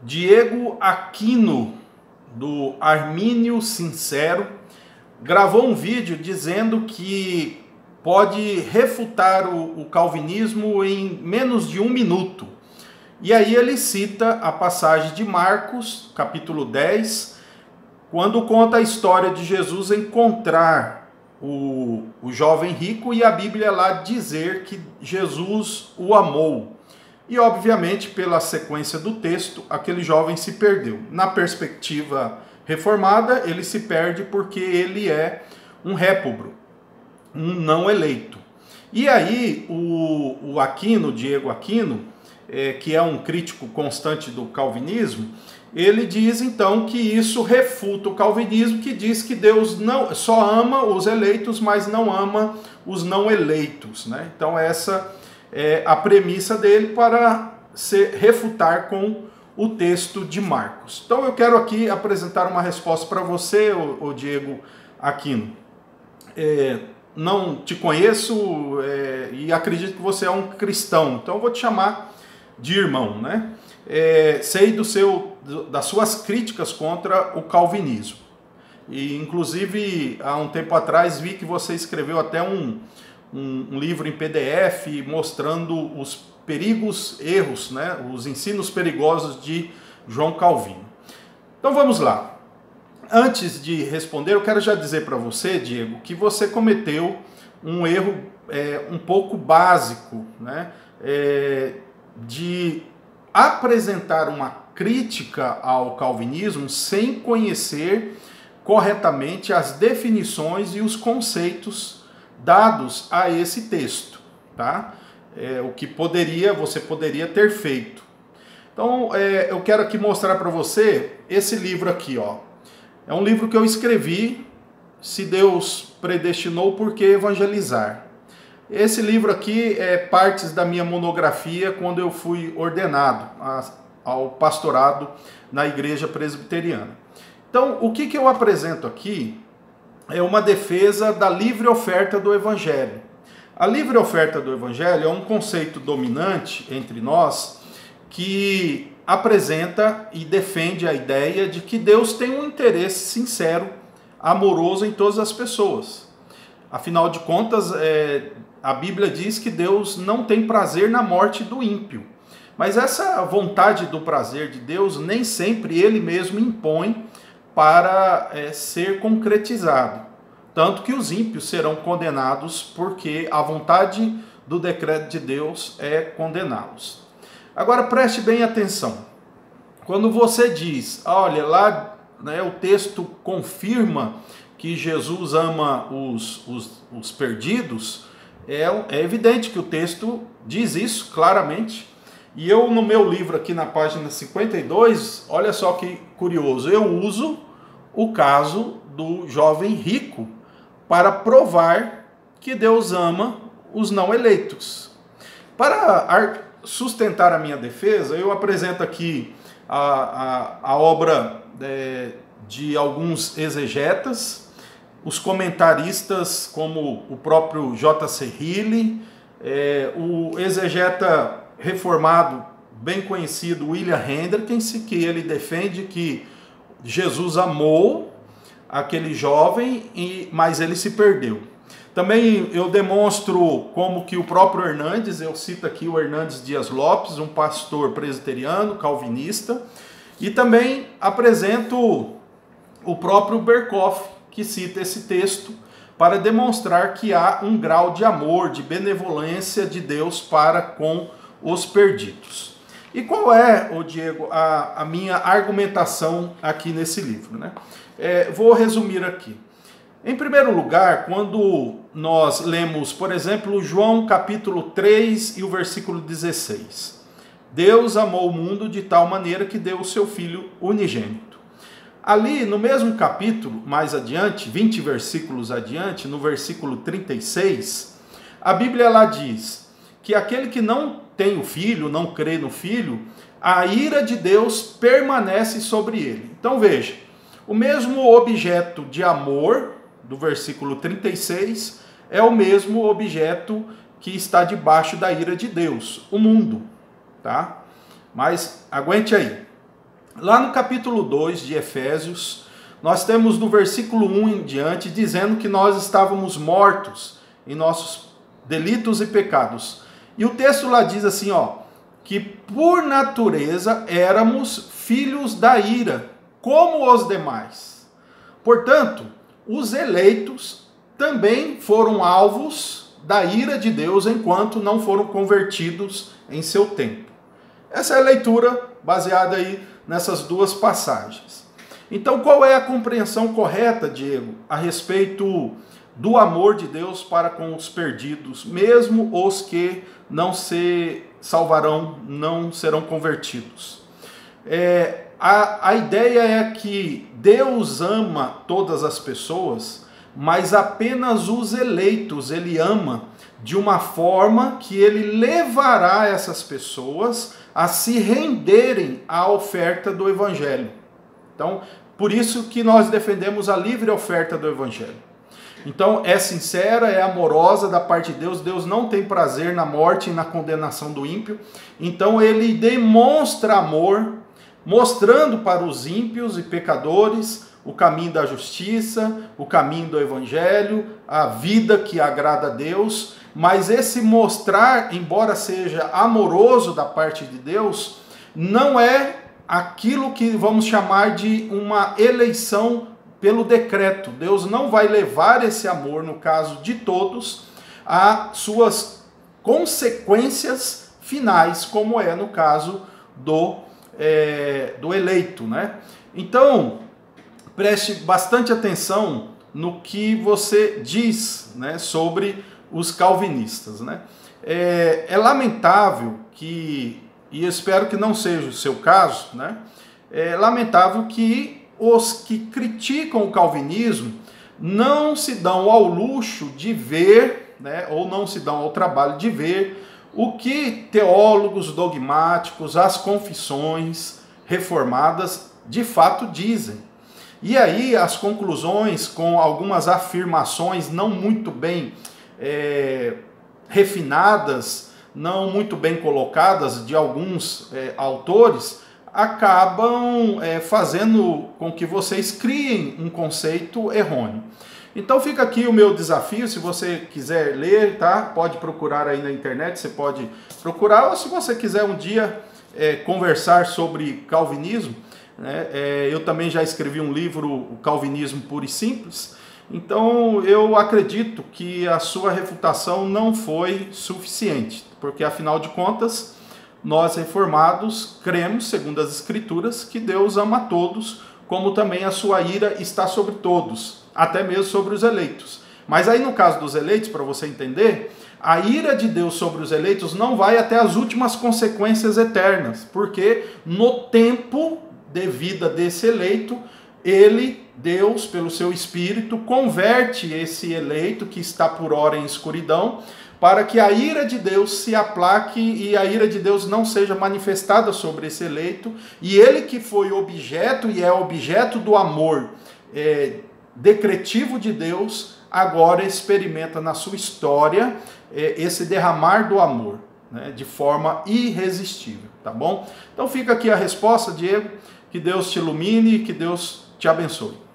Diego Aquino, do Armínio Sincero, gravou um vídeo dizendo que pode refutar o calvinismo em menos de 1 minuto. E aí ele cita a passagem de Marcos, capítulo 10, quando conta a história de Jesus encontrar o jovem rico e a Bíblia lá dizer que Jesus o amou. E obviamente, pela sequência do texto, aquele jovem se perdeu. Na perspectiva reformada, ele se perde porque ele é um réprobo, um não eleito. E aí o Aquino, Diego Aquino, que é um crítico constante do calvinismo, ele diz então que isso refuta o calvinismo, que diz que Deus não só ama os eleitos, mas não ama os não eleitos, né? Então essa é a premissa dele para se refutar com o texto de Marcos. Então eu quero aqui apresentar uma resposta para você, o Diego Aquino. Não te conheço e acredito que você é um cristão, então eu vou te chamar de irmão, né? Sei das suas críticas contra o calvinismo. E inclusive há um tempo atrás vi que você escreveu até um livro em PDF mostrando os perigos, erros, né? Os ensinos perigosos de João Calvino. Então vamos lá. Antes de responder, eu quero já dizer para você, Diego, que você cometeu um erro um pouco básico, né? De apresentar uma crítica ao calvinismo sem conhecer corretamente as definições e os conceitos dados a esse texto, tá? O que você poderia ter feito. Então, eu quero aqui mostrar para você esse livro aqui, ó. É um livro que eu escrevi, Se Deus Predestinou, Por que Evangelizar? Esse livro aqui é partes da minha monografia quando eu fui ordenado ao pastorado na igreja presbiteriana. Então, o que eu apresento aqui é uma defesa da livre oferta do Evangelho. A livre oferta do Evangelho é um conceito dominante entre nós que apresenta e defende a ideia de que Deus tem um interesse sincero, amoroso em todas as pessoas. Afinal de contas, a Bíblia diz que Deus não tem prazer na morte do ímpio. Mas essa vontade do prazer de Deus nem sempre Ele mesmo impõe para ser concretizado. Tanto que os ímpios serão condenados porque a vontade do decreto de Deus é condená-los. Agora preste bem atenção. Quando você diz, olha, lá o texto confirma que Jesus ama os perdidos, é evidente que o texto diz isso claramente. E eu, no meu livro aqui na página 52, olha só que curioso, eu uso o caso do jovem rico para provar que Deus ama os não eleitos. Para sustentar a minha defesa, eu apresento aqui a obra de alguns exegetas, os comentaristas como o próprio J.C. Riley, o exegeta reformado bem conhecido William Hendricks, que ele defende que Jesus amou aquele jovem, mas ele se perdeu. Também eu demonstro como que o próprio Hernandes, eu cito aqui o Hernandes Dias Lopes, um pastor presbiteriano, calvinista, e também apresento o próprio Berkoff, que cita esse texto para demonstrar que há um grau de amor, de benevolência de Deus para com os perdidos. E qual é, Diego, a minha argumentação aqui nesse livro, né? Vou resumir aqui. Em primeiro lugar, quando nós lemos, por exemplo, João capítulo 3 e o versículo 16. Deus amou o mundo de tal maneira que deu o seu Filho unigênito. Ali, no mesmo capítulo, mais adiante, 20 versículos adiante, no versículo 36, a Bíblia lá diz que aquele que não tem o Filho, não crê no Filho, a ira de Deus permanece sobre ele. Então veja, o mesmo objeto de amor, do versículo 36, é o mesmo objeto que está debaixo da ira de Deus, o mundo, tá? Mas aguente aí. Lá no capítulo 2 de Efésios, nós temos do versículo 1 em diante, dizendo que nós estávamos mortos em nossos delitos e pecados. E o texto lá diz assim, que por natureza éramos filhos da ira, como os demais. Portanto, os eleitos também foram alvos da ira de Deus enquanto não foram convertidos em seu tempo. Essa é a leitura baseada aí nessas duas passagens. Então, qual é a compreensão correta, Diego, a respeito do amor de Deus para com os perdidos, mesmo os que não se salvarão, não serão convertidos? A ideia é que Deus ama todas as pessoas, mas apenas os eleitos Ele ama de uma forma que Ele levará essas pessoas a se renderem à oferta do Evangelho. Então, por isso que nós defendemos a livre oferta do Evangelho. Então, é sincera, é amorosa da parte de Deus. Deus não tem prazer na morte e na condenação do ímpio. Então, Ele demonstra amor, mostrando para os ímpios e pecadores o caminho da justiça, o caminho do Evangelho, a vida que agrada a Deus. Mas esse mostrar, embora seja amoroso da parte de Deus, não é aquilo que vamos chamar de uma eleição pelo decreto. Deus não vai levar esse amor, no caso de todos, a suas consequências finais, como é no caso do eleito, né? Então, preste bastante atenção no que você diz, né, sobre os calvinistas, né? É lamentável que, e eu espero que não seja o seu caso, né? É lamentável que os que criticam o calvinismo não se dão ao luxo de ver, né, ou não se dão ao trabalho de ver o que teólogos dogmáticos, as confissões reformadas de fato dizem. E aí as conclusões com algumas afirmações não muito bem refinadas, não muito bem colocadas de alguns autores, acabam fazendo com que vocês criem um conceito errôneo. Então fica aqui o meu desafio, se você quiser ler, tá? Pode procurar aí na internet, você pode procurar, ou se você quiser um dia conversar sobre calvinismo, né? Eu também já escrevi um livro, O Calvinismo Puro e Simples. Então eu acredito que a sua refutação não foi suficiente, porque afinal de contas, nós reformados cremos, segundo as Escrituras, que Deus ama a todos, como também a sua ira está sobre todos, até mesmo sobre os eleitos. Mas aí no caso dos eleitos, para você entender, a ira de Deus sobre os eleitos não vai até as últimas consequências eternas, porque no tempo de vida desse eleito, Deus, pelo seu Espírito, converte esse eleito que está por ora em escuridão, para que a ira de Deus se aplaque e a ira de Deus não seja manifestada sobre esse eleito, e ele que foi objeto e é objeto do amor decretivo de Deus, agora experimenta na sua história esse derramar do amor, né, de forma irresistível, tá bom? Então fica aqui a resposta, Diego, que Deus te ilumine e que Deus te abençoe.